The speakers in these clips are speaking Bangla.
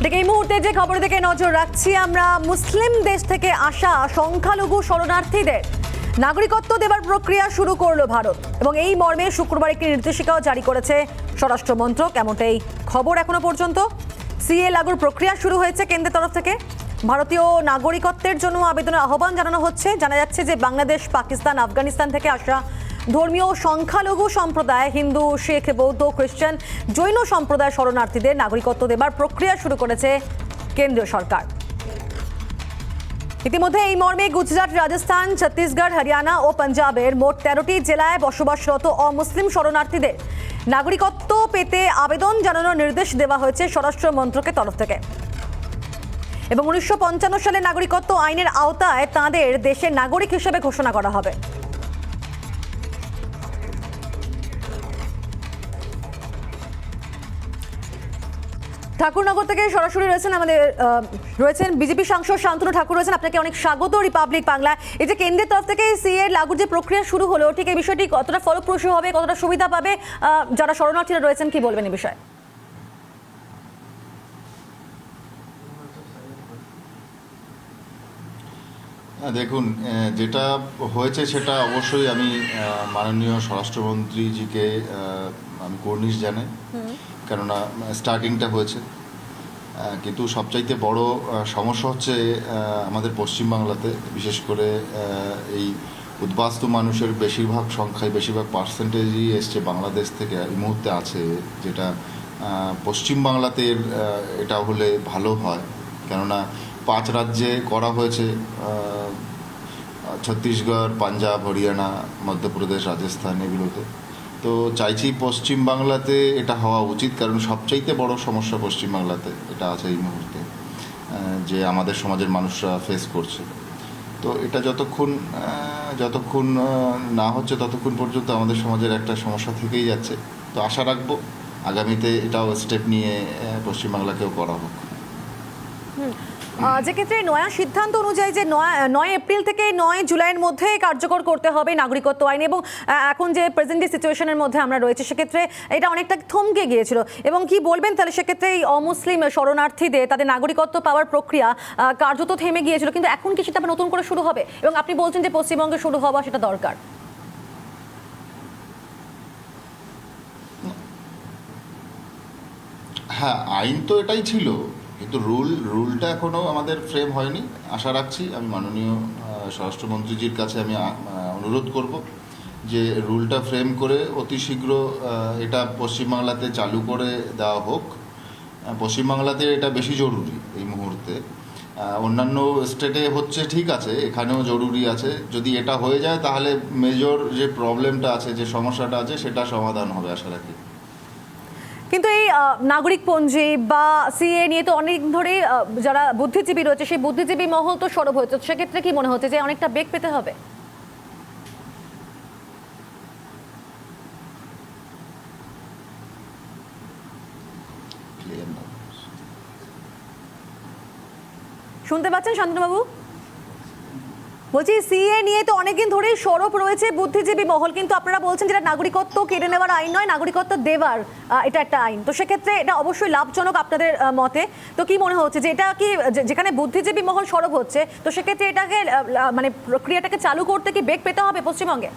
দেখে এই মুহূর্তে যে খবর দিকে নজর রাখছি আমরা, মুসলিম দেশ থেকে আসা সংখ্যালঘু শরণার্থীদের নাগরিকত্ব দেবার প্রক্রিয়া শুরু করলো ভারত এবং এই মর্মে শুক্রবার একটি নির্দেশিকাও জারি করেছে স্বরাষ্ট্র মন্ত্রক। এমনটাই খবর এখনো পর্যন্ত। সিএ লাগুর প্রক্রিয়া শুরু হয়েছে কেন্দ্রের তরফ থেকে। ভারতীয় নাগরিকত্বের জন্য আবেদনের আহ্বান জানানো হচ্ছে। জানা যাচ্ছে যে বাংলাদেশ, পাকিস্তান, আফগানিস্তান থেকে আসা ধর্মীয় সংখ্যালঘু সম্প্রদায়, হিন্দু, শিখ, বৌদ্ধ, খ্রিস্টান, জৈন সম্প্রদায় শরণার্থীদের নাগরিকত্ব দেবার প্রক্রিয়া শুরু করেছে কেন্দ্রীয় সরকার। ইতিমধ্যে এই মর্মে গুজরাট, রাজস্থান, ছত্তিশগড়, হরিয়ানা ও পাঞ্জাবের মোট ১৩টি জেলায় বসবাসরত অমুসলিম শরণার্থীদের নাগরিকত্ব পেতে আবেদন জানানোর নির্দেশ দেওয়া হয়েছে স্বরাষ্ট্র মন্ত্রকের তরফ থেকে। এবং ১৯৫৫ সালে নাগরিকত্ব আইনের আওতায় তাঁদের দেশের নাগরিক হিসেবে ঘোষণা করা হবে। ঠাকুরনগর থেকে সরাসরি রয়েছেন বিজেপি সাংসদ শান্তনু ঠাকুর রয়েছেন। আপনাকে অনেক স্বাগত রিপাবলিক বাংলা। এই যে কেন্দ্রের তরফ থেকে সিএ লাগুর যে প্রক্রিয়া শুরু হলো, ঠিক এই বিষয়টি কতটা ফলপ্রসূ হবে, কতটা সুবিধা পাবে যারা শরণার্থীরা রয়েছেন, কি বলবেন এই বিষয়ে? দেখুন, যেটা হয়েছে সেটা অবশ্যই আমি মাননীয় স্বরাষ্ট্রমন্ত্রীজিকে আমি কর্নিশ জানাই, কেননা স্টার্টিংটা হয়েছে। কিন্তু সবচাইতে বড় সমস্যা হচ্ছে আমাদের পশ্চিমবাংলাতে, বিশেষ করে এই উদ্বাস্তু মানুষের বেশিরভাগ সংখ্যায়, বেশিরভাগ পার্সেন্টেজই এসছে বাংলাদেশ থেকে এই মুহূর্তে আছে, যেটা পশ্চিমবাংলাতে এটা হলে ভালো হয়। কেননা 5 রাজ্যে করা হয়েছে, ছত্তিশগড়, পাঞ্জাব, হরিয়ানা, মধ্যপ্রদেশ, রাজস্থান, এগুলোতে। তো চাইছি পশ্চিমবাংলাতে এটা হওয়া উচিত, কারণ সবচাইতে বড় সমস্যা পশ্চিমবাংলাতে এটা আছে এই মুহূর্তে, যে আমাদের সমাজের মানুষরা ফেস করছে। তো এটা যতক্ষণ না হচ্ছে ততক্ষণ পর্যন্ত আমাদের সমাজের একটা সমস্যা থেকেই যাচ্ছে। তো আশা রাখবো আগামীতে এটাও স্টেপ নিয়ে পশ্চিমবাংলাকেও করা হোক। যে ক্ষেত্রে নয়া সিদ্ধান্ত অনুযায়ী যে 9 এপ্রিল থেকে 9 জুলাইয়ের মধ্যে কার্যকর করতে হবে নাগরিকত্ব আইন, এবং এখন যে প্রেজেন্ট যে সিচুয়েশনের মধ্যে আমরা রয়েছে সেক্ষেত্রে এটা অনেকটা থমকে গিয়েছিল। এবং কি বলবেন তাহলে সেক্ষেত্রে এই অমুসলিম শরণার্থীদের তাদের নাগরিকত্ব পাওয়ার প্রক্রিয়া কার্যত থেমে গিয়েছিল, কিন্তু এখন কি সেটা নতুন করে শুরু হবে? এবং আপনি বলছেন যে পশ্চিমবঙ্গে শুরু হওয়া সেটা দরকার। হ্যাঁ, আইন তো এটাই ছিল, কিন্তু রুলটা এখনও আমাদের ফ্রেম হয়নি। আশা রাখছি, আমি মাননীয় স্বরাষ্ট্রমন্ত্রীজির কাছে আমি অনুরোধ করব যে রুলটা ফ্রেম করে অতি শীঘ্র এটা পশ্চিমবাংলাতে চালু করে দেওয়া হোক। পশ্চিমবাংলাতে এটা বেশি জরুরি এই মুহূর্তে। অন্যান্য স্টেটে হচ্ছে ঠিক আছে, এখানেও জরুরি আছে। যদি এটা হয়ে যায় তাহলে মেজর যে প্রবলেমটা আছে, যে সমস্যাটা আছে, সেটা সমাধান হবে আশা রাখি। কিন্তু এই নাগরিকপঞ্জি বা সিএ নিয়ে তো অনেক ধরে যারা বুদ্ধিজীবী রয়েছে সেই বুদ্ধিজীবী মহল তো সরব হয়েছে। সেক্ষেত্রে কি মনে হচ্ছে যে অনেকটা বেগ পেতে হবে? শুনতে পাচ্ছেন শান্তনুবাবু? বলছি সিএ নিয়ে তো অনেকদিন ধরেই সরব রয়েছে বুদ্ধিজীবী মহল, কিন্তু আপনারা বলছেন যেটা নাগরিকত্ব কেড়ে নেওয়ার আইন নয়, নাগরিকত্ব দেওয়ার এটা একটা আইন। তো সেক্ষেত্রে এটা অবশ্যই লাভজনক আপনাদের মতে। তো কি মনে হচ্ছে যে এটা কি, যেখানে বুদ্ধিজীবী মহল সরব হচ্ছে, তো সেক্ষেত্রে এটাকে মানে প্রক্রিয়াটাকে চালু করতে কি বেগ পেতে হবে পশ্চিমবঙ্গে?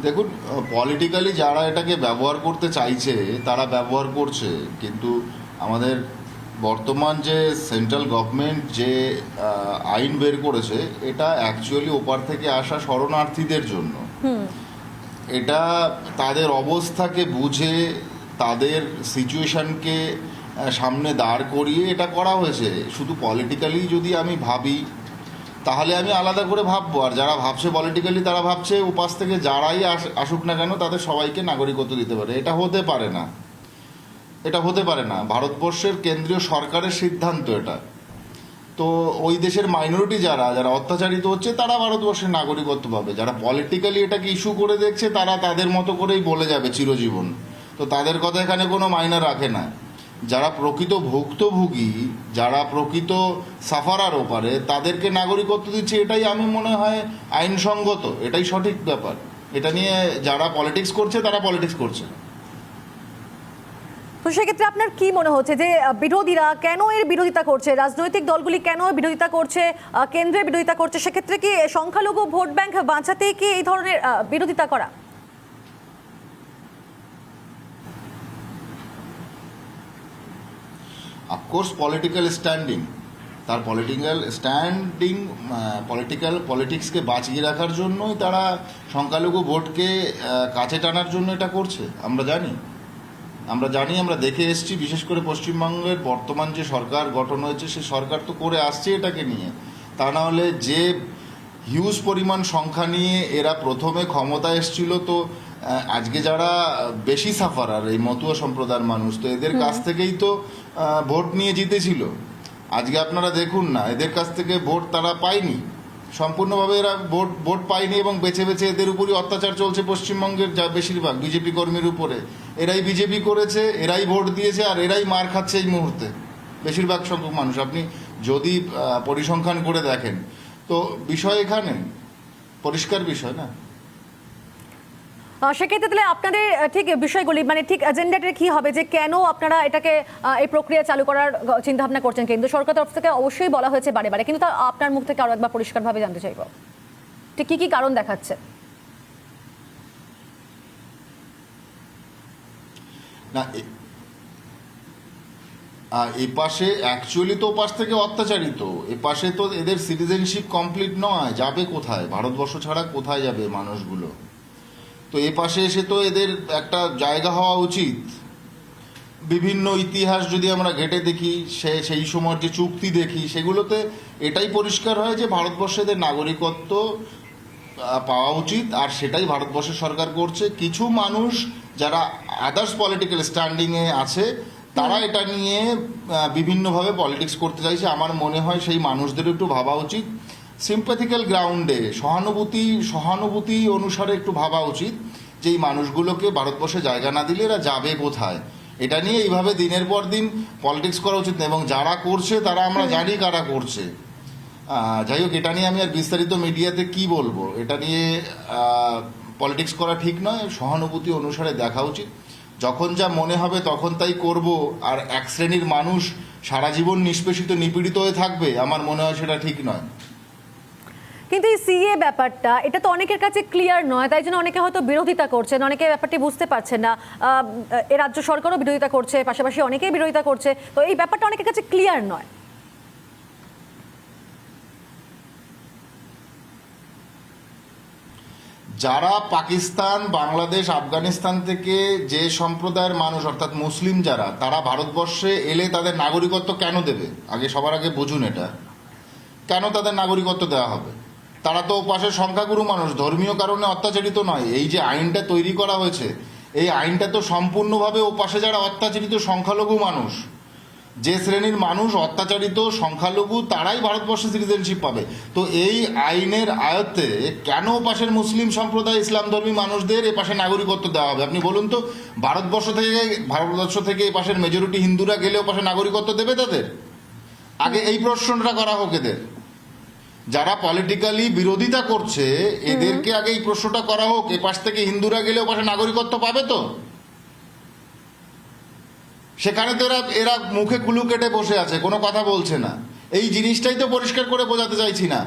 দেখুন, পলিটিক্যালি যারা এটাকে ব্যবহার করতে চাইছে তারা ব্যবহার করছে, কিন্তু আমাদের বর্তমান যে সেন্ট্রাল গভর্নমেন্ট যে আইন বের করেছে, এটা অ্যাকচুয়ালি ওপার থেকে আসা শরণার্থীদের জন্য। এটা তাদের অবস্থাকে বুঝে, তাদের সিচুয়েশনকে সামনে দাঁড় করিয়ে এটা করা হয়েছে। শুধু পলিটিক্যালি যদি আমি ভাবি তাহলে আমি আলাদা করে ভাববো, আর যারা ভাবছে পলিটিক্যালি তারা ভাবছে উপাস থেকে যারাই আসুক না কেন তাদের সবাইকে নাগরিকত্ব দিতে পারে। এটা হতে পারে না, এটা হতে পারে না। ভারতবর্ষের কেন্দ্রীয় সরকারের সিদ্ধান্ত এটা। তো ওই দেশের মাইনরিটি যারা অত্যাচারিত হচ্ছে তারা ভারতবর্ষের নাগরিকত্ব পাবে। যারা পলিটিক্যালি এটাকে ইস্যু করে দেখছে তারা তাদের মতো করেই বলে যাবে চিরজীবন। তো তাদের কথা এখানে কোনো মাইনে রাখে না। যারা প্রকৃত ভুক্তভোগী, যারা প্রকৃত সাফারার ওপারে, তাদেরকে নাগরিকত্ব দিচ্ছে, এটাই আমি মনে হয় আইনসঙ্গত, এটাই সঠিক ব্যাপার। এটা নিয়ে যারা পলিটিক্স করছে তারা পলিটিক্স করছে। তো সেক্ষেত্রে আপনার কি মনে হচ্ছে যে বিরোধীরা কেন এর বিরোধিতা করছে, রাজনৈতিক দলগুলি কেন বিরোধিতা করছে, কেন্দ্রের বিরোধিতা করছে? সেক্ষেত্রে কি সংখ্যালঘু ভোট ব্যাংক বাঁচাতেই কি এই ধরনের বিরোধিতা করা? অফকোর্স পলিটিক্যাল স্ট্যান্ডিং, তার পলিটিক্সকে বাঁচিয়ে রাখার জন্যই তারা সংখ্যালঘু ভোটকে কাছে টানার জন্য এটা করছে। আমরা জানি, আমরা দেখে এসেছি, বিশেষ করে পশ্চিমবঙ্গের বর্তমান যে সরকার গঠন হয়েছে সে সরকার তো করে আসছে এটাকে নিয়ে। তা না হলে যে হিউজ পরিমাণ সংখ্যা নিয়ে এরা প্রথমে ক্ষমতায় এসেছিল, তো আজকে যারা বেশি সাফারার এই মতুয়া সম্প্রদায়ের মানুষ, তো এদের কাছ থেকেই তো ভোট নিয়ে জিতেছিল। আজকে আপনারা দেখুন না, এদের কাছ থেকে ভোট তারা পায়নি, সম্পূর্ণভাবে এরা ভোট পায়নি, এবং বেছে বেছে এদের উপরই অত্যাচার চলছে পশ্চিমবঙ্গের যা বেশিরভাগ বিজেপি কর্মীর উপরে। এরাই বিজেপি করেছে, এরাই ভোট দিয়েছে, আর এরাই মার খাচ্ছে এই মুহূর্তে বেশিরভাগ সংখ্যক মানুষ। আপনি যদি পরিসংখ্যান করে দেখেন তো বিষয় এখানে পরিষ্কার বিষয় না। সেক্ষেত্রে তাহলে আপনাদের ঠিক বিষয়গুলি মানে ঠিক এজেন্ডাটা কি হবে, যে কেন আপনারা এটাকে এই প্রক্রিয়া চালু করার চিন্তা ভাবনা করছেন? কেন্দ্র সরকার তরফ থেকে অবশ্যই বলা হয়েছে বারে বারে, কিন্তু তা আপনার মুখ থেকে আরো একবার পরিষ্কারভাবে জানতে চাইব ঠিক কি কারণ দেখাচ্ছে। না, এ পাশে অ্যাকচুয়ালি তো ওপাশ থেকে অত্যাচারিত, এ পাশে তো এদের সিটিজেনশিপ কমপ্লিট নয়, যাবে কোথায়? ভারতবর্ষ ছাড়া কোথায় যাবে মানুষগুলো? তো এ পাশে এসে তো এদের একটা জায়গা হওয়া উচিত। বিভিন্ন ইতিহাস যদি আমরা ঘেঁটে দেখি, সেই সময়ের যে চুক্তি দেখি, সেগুলোতে এটাই পরিষ্কার হয় যে ভারতবর্ষে এদের নাগরিকত্ব পাওয়া উচিত, আর সেটাই ভারতবর্ষের সরকার করছে। কিছু মানুষ যারা আদার্স পলিটিক্যাল স্ট্যান্ডিংয়ে আছে তারা এটা নিয়ে বিভিন্নভাবে পলিটিক্স করতে চাইছে। আমার মনে হয় সেই মানুষদের একটু ভাবা উচিত, সিম্প্যাথিক্যাল গ্রাউন্ডে সহানুভূতি অনুসারে একটু ভাবা উচিত যে এই মানুষগুলোকে ভারতবর্ষে জায়গা না দিলে এরা যাবে কোথায়। এটা নিয়ে এইভাবে দিনের পর দিন পলিটিক্স করা উচিত না, এবং যারা করছে তারা আমরা জানি কারা করছে। যাই হোক, এটা নিয়ে আমি আর বিস্তারিত মিডিয়াতে কি বলবো, এটা নিয়ে পলিটিক্স করা ঠিক নয়, সহানুভূতি অনুসারে দেখা উচিত। যখন যা মনে হবে তখন তাই করব, আর এক শ্রেণীর মানুষ সারা জীবন নিষ্পেষিত নিপীড়িত হয়ে থাকবে, আমার মনে হয় সেটা ঠিক নয়। কিন্তু এই সিএ ব্যাপারটা, এটা তো অনেকের কাছে ক্লিয়ার নয়, তাই জন্য অনেকে হয়তো বিরোধিতা করছেন, অনেকে ব্যাপারটি বুঝতে পারছেন না। এ রাজ্য সরকারও বিরোধিতা করছে, পাশাপাশি অনেকেই বিরোধিতা করছে, তো এই ব্যাপারটা অনেকের কাছে ক্লিয়ার নয়। যারা পাকিস্তান, বাংলাদেশ, আফগানিস্তান থেকে যে সম্প্রদায়ের মানুষ, অর্থাৎ মুসলিম যারা, তারা ভারতবর্ষে এলে তাদের নাগরিকত্ব কেন দেবে? সবার আগে বুঝুন এটা, কেন তাদের নাগরিকত্ব দেওয়া হবে? তারা তো পাশের সংখ্যাগুরু মানুষ, ধর্মীয় কারণে অত্যাচারিত নয়। এই যে আইনটা তৈরি করা হয়েছে, এই আইনটা তো সম্পূর্ণভাবে ও পাশে যারা অত্যাচারিত সংখ্যালঘু মানুষ, যে শ্রেণীর মানুষ অত্যাচারিত সংখ্যালঘু, তারাই ভারতবর্ষে সিটিজেনশিপ পাবে। তো এই আইনের আয়ত্তে কেন পাশের মুসলিম সম্প্রদায়, ইসলাম ধর্মী মানুষদের এ পাশে নাগরিকত্ব দেওয়া হবে? আপনি বলুন তো, ভারতবর্ষ থেকে এ পাশের মেজরিটি হিন্দুরা গেলে ও পাশে নাগরিকত্ব দেবে তাদের? আগে এই প্রশ্নটা করা হোক এদের। যারা পলিটিক্যালি বিরোধিতা করছে এদেরকে আগে এই প্রশ্নটা করা হোক, এ পাশ থেকে হিন্দুরা গেলে ও পাশে নাগরিকত্ব পাবে তো? সেখানে তো এরা মুখে কুলু কেটে বসে আছে, কোনো কথা বলছে না। এই জিনিসটাই তো পরিষ্কার করে বোঝাতে চাইছি না।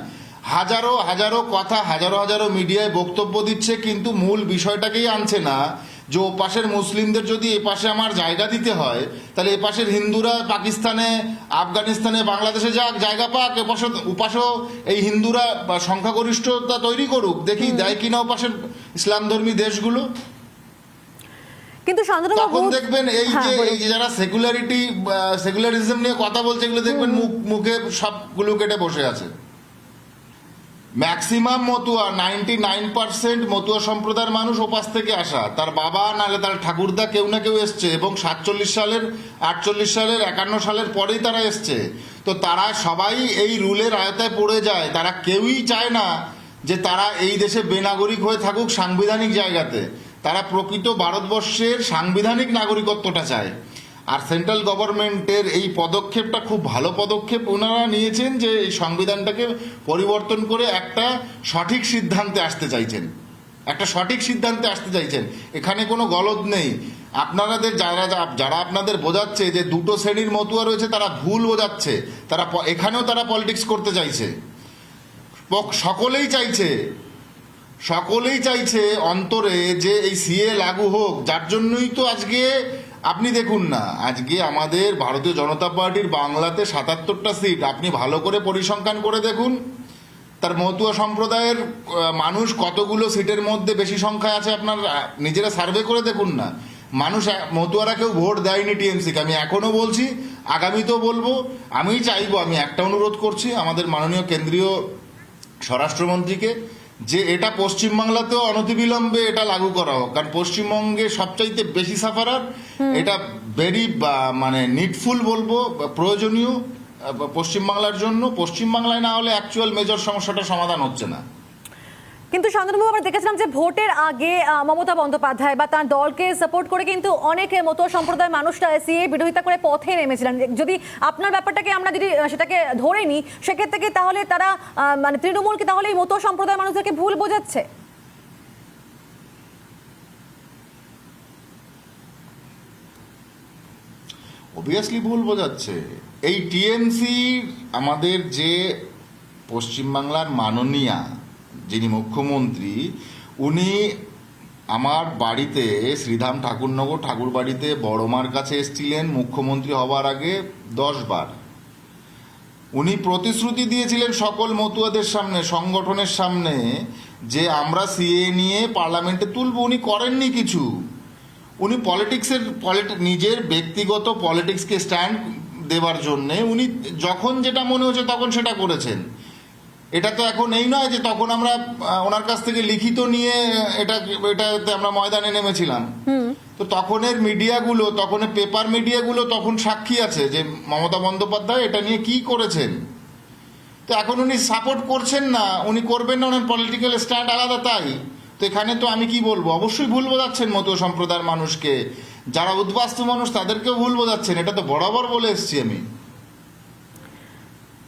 হাজারো কথা, হাজারো মিডিয়ায় বক্তব্য দিচ্ছে, কিন্তু মূল বিষয়টাকেই আনছে না যে ও পাশের মুসলিমদের যদি এ পাশে আমার জায়গা দিতে হয়, তাহলে এ পাশের হিন্দুরা পাকিস্তানে, আফগানিস্তানে, বাংলাদেশে যাক, জায়গা পাক, উপাসও এই হিন্দুরা সংখ্যাগরিষ্ঠতা তৈরি করুক, দেখি দেয় কিনা ও পাশের ইসলামধর্মী দেশগুলো। কিন্তু তখন দেখবেন এই যে যারা সেকুলারিজম নিয়ে কথা বলছে, এগুলো দেখবেন মুখে সবগুলো কেটে বসে আছে। ম্যাক্সিমাম মতুয়া, 99% মতুয়া সম্প্রদায়ের মানুষ ওপাশ থেকে আসা, তার বাবা নাহলে তার ঠাকুরদা কেউ না কেউ এসছে, এবং 47 সালের, 48 সালের, 51 সালের পরেই তারা এসছে। তো তারা সবাই এই রুলের আয়তায় পড়ে যায়। তারা কেউই চায় না যে তারা এই দেশে বেনাগরিক হয়ে থাকুক সাংবিধানিক জায়গাতে। তারা প্রকৃত ভারতবর্ষের সাংবিধানিক নাগরিকত্বটা চায়। আর সেন্ট্রাল গভর্নমেন্টের এই পদক্ষেপটা খুব ভালো পদক্ষেপ ওনারা নিয়েছেন, যে এই সংবিধানটাকে পরিবর্তন করে একটা সঠিক সিদ্ধান্তে আসতে চাইছেন। একটা সঠিক সিদ্ধান্তে আসতে চাইছেন, এখানে কোনো গলদ নেই। আপনাদের যারা আপনাদের বোঝাচ্ছে যে দুটো শ্রেণীর মতুয়া রয়েছে, তারা ভুল বোঝাচ্ছে। তারা এখানেও তারা পলিটিক্স করতে চাইছে। সকলেই চাইছে অন্তরে যে এই সিএ লাগু হোক। যার জন্যই তো আজকে আপনি দেখুন না, আজকে আমাদের ভারতীয় জনতা পার্টির বাংলাতে ৭৭টা সিট, আপনি ভালো করে পরিসংখ্যান করে দেখুন তার মতুয়া সম্প্রদায়ের মানুষ কতগুলো সিটের মধ্যে বেশি সংখ্যায় আছে। আপনার নিজেরা সার্ভে করে দেখুন না। মানুষ মতুয়ারা কেউ ভোট দেয়নি টিএমসিকে। আমি এখনো বলছি, আগামীতেও বলবো। আমি চাইবো, আমি একটা অনুরোধ করছি আমাদের মাননীয় কেন্দ্রীয় স্বরাষ্ট্রমন্ত্রীকে, যে এটা পশ্চিমবাংলাতেও অনতিবিলম্বে এটা লাগু করা হোক। কারণ পশ্চিমবঙ্গে সবচাইতে বেশি সাফারার, এটা ভেরি মানে নিডফুল বলবো, প্রয়োজনীয় পশ্চিমবাংলার জন্য। পশ্চিমবাংলায় না হলে অ্যাকচুয়াল মেজর সমস্যাটার সমাধান হচ্ছে না। কিন্তু শান্তনুবাবু, আমরা দেখেছিলাম যে ভোটের আগে মমতা বন্দ্যোপাধ্যায় বা তার দলকে সাপোর্ট করে কিন্তু অনেক মতুয়া সম্প্রদায়ের মানুষরা সিএ বিরোধিতা করে পথে নেমেছিলেন। যদি আপনার ব্যাপারটাকে আমরা যদি সেটাকে ধরে নিই, সেক্ষেত্রে কি তাহলে তারা মানে তৃণমূল কি তাহলে এই মতুয়া সম্প্রদায়ের মানুষদেরকে ভুল বোঝাচ্ছে? অবভিয়াসলি ভুল বোঝাচ্ছে। এই টিএমসি আমাদের যে পশ্চিমবাংলার মাননীয়া যিনি মুখ্যমন্ত্রী, উনি আমার বাড়িতে শ্রীধাম ঠাকুরনগর ঠাকুর বাড়িতে বড়মার কাছে এসেছিলেন মুখ্যমন্ত্রী হবার আগে 10 বার। উনি প্রতিশ্রুতি দিয়েছিলেন সকল মতুয়াদের সামনে, সংগঠনের সামনে, যে আমরা সিএ নিয়ে পার্লামেন্টে তুলব। উনি করেননি কিছু। উনি নিজের ব্যক্তিগত পলিটিক্সকে স্ট্যান্ড দেবার জন্যে উনি যখন যেটা মনে হচ্ছে তখন সেটা করেছেন। এটা তো এখন এই নয় যে তখন আমরা ওনার কাছ থেকে লিখিত নিয়ে এটাতে আমরা ময়দানে নেমেছিলাম। তো তখনের মিডিয়াগুলো, তখনের পেপার মিডিয়াগুলো তখন সাক্ষী আছে যে মমতা বন্দ্যোপাধ্যায় এটা নিয়ে কি করেছেন। তো এখন উনি সাপোর্ট করছেন না, উনি করবেন না, ওনার পলিটিক্যাল স্ট্যান্ড আলাদা। তাই তো এখানে তো আমি কি বলবো, অবশ্যই ভুল বোঝাচ্ছেন মতুয়া সম্প্রদায়ের মানুষকে। যারা উদ্বাস্তু মানুষ তাদেরকেও ভুল বোঝাচ্ছেন, এটা তো বরাবর বলে এসছি আমি।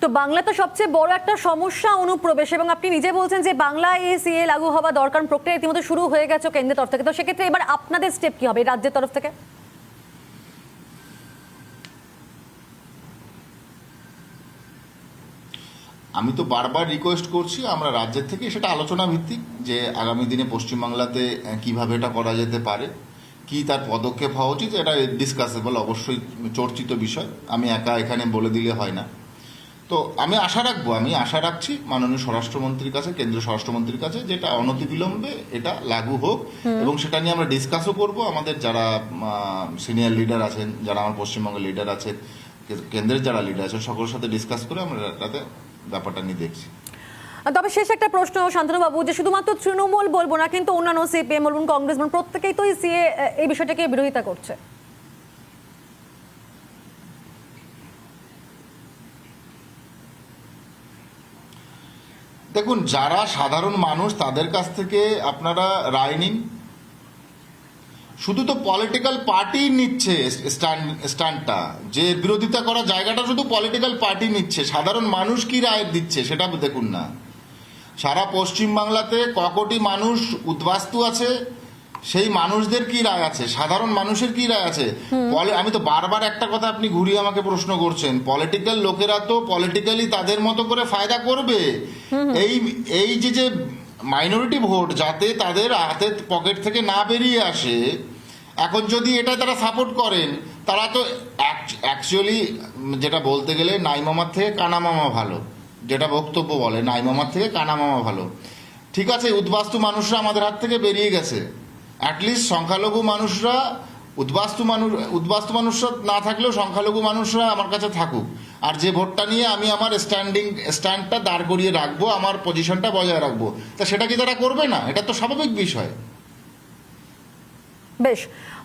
তো বাংলা তো সবচেয়ে বড় একটা সমস্যা অনুপ্রবেশ, এবং আপনি নিজে বলছেন যে বাংলায় এই সিএ লাগু হওয়া দরকার, প্রক্রিয়া ইতিমধ্যে শুরু হয়ে গেছে কেন্দ্রের তরফ থেকে। তো সেক্ষেত্রে এবার আপনাদের স্টেপ কি হবে রাজ্যের তরফ থেকে? আমি তো বারবার রিকোয়েস্ট করছি আমরা রাজ্যের থেকে সেটা আলোচনা ভিত্তিক, যে আগামী দিনে পশ্চিমবাংলাতে কিভাবে এটা করা যেতে পারে, কি তার পদক্ষেপ হওয়া উচিত, এটা ডিসকাসেবল, অবশ্যই চর্চিত বিষয়। আমি একা এখানে বলে দিলে হয় না। তো আমি আশা রাখছি মাননীয় স্বরাষ্ট্রমন্ত্রীর কাছে, কেন্দ্রীয় স্বরাষ্ট্রমন্ত্রীর কাছে, যেটা অনতিবিলম্বে এটা লাগু হোক। এবং সেটা নিয়ে আমরা ডিসকাসও করব। আমাদের যারা সিনিয়র লিডার আছেন, যারা আমার পশ্চিমবঙ্গের লিডার আছেন, কেন্দ্রের যারা লিডার আছেন, সকলের সাথে ডিসকাস করে আমরা তাতে ব্যাপারটা নিয়ে দেখছি। তবে শেষ একটা প্রশ্ন শান্তনুবাবু, যে শুধুমাত্র তৃণমূল বলবো না, কিন্তু অন্যান্য সিপিএম বলুন, কংগ্রেস বলুন, প্রত্যেকেই তো এই বিষয়টাকে বিরোধিতা করছে। দেখুন, যারা সাধারণ মানুষ তাদের কাছ থেকে আপনারা রায় নিন। শুধু তো পলিটিক্যাল পার্টি নিচ্ছে স্ট্যান্ডটা, যে বিরোধিতা করার জায়গাটা শুধু পলিটিক্যাল পার্টি নিচ্ছে। সাধারণ মানুষ কি রায় দিচ্ছে সেটা দেখুন না। সারা পশ্চিমবাংলাতে কোটি মানুষ উদ্বাস্তু আছে, সেই মানুষদের কি রায় আছে, সাধারণ মানুষের কি রায় আছে। আমি তো বারবার একটা কথা আপনি ঘুরিয়ে আমাকে প্রশ্ন করছেন, পলিটিক্যাল লোকেরা তো পলিটিক্যালি তাদের মতো করে ফায়দা করবে। এই যে মাইনরিটি ভোট যাতে তাদের হাতের পকেট থেকে না বেরিয়ে আসে, এখন যদি এটা তারা সাপোর্ট করেন, তারা তো অ্যাকচুয়ালি যেটা বলতে গেলে নাই মামার থেকে কানা মামা ভালো, যেটা বক্তব্য বলে নাই মামার থেকে কানা মামা ভালো। ঠিক আছে, উদ্বাস্তু মানুষরা আমাদের হাত থেকে বেরিয়ে গেছে, অ্যাটলিস্ট সংখ্যালঘু মানুষরা, উদ্বাস্তু মানুষরা না থাকলেও সংখ্যালঘু মানুষরা আমার কাছে থাকুক। আর যে ভোটটা নিয়ে আমি আমার স্ট্যান্ডটা দাঁড় করিয়ে রাখবো, আমার পজিশনটা বজায় রাখবো, তা সেটা কি তারা করবে না? এটা তো স্বাভাবিক বিষয়। বেশ,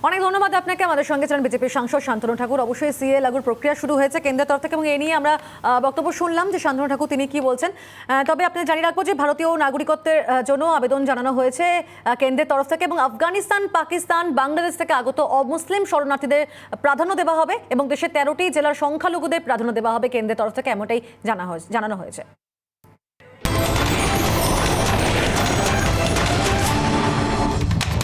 অনেক ধন্যবাদ আপনাকে। আমাদের সঙ্গে ছিলেন বিজেপির সাংসদ শান্তনু ঠাকুর। অবশ্যই সিএ লাগুর প্রক্রিয়া শুরু হয়েছে কেন্দ্রের তরফ থেকে, এবং এ নিয়ে আমরা বক্তব্য শুনলাম যে শান্তনু ঠাকুর তিনি কি বলছেন। তবে আপনি জানিয়ে রাখবো যে ভারতীয় নাগরিকত্বের জন্য আবেদন জানানো হয়েছে কেন্দ্রের তরফ থেকে, এবং আফগানিস্তান, পাকিস্তান, বাংলাদেশ থেকে আগত অমুসলিম শরণার্থীদের প্রাধান্য দেওয়া হবে, এবং দেশের 13টি জেলার সংখ্যালঘুদের প্রাধান্য দেওয়া হবে কেন্দ্রের তরফ থেকে, এমনটাই জানানো হয়েছে।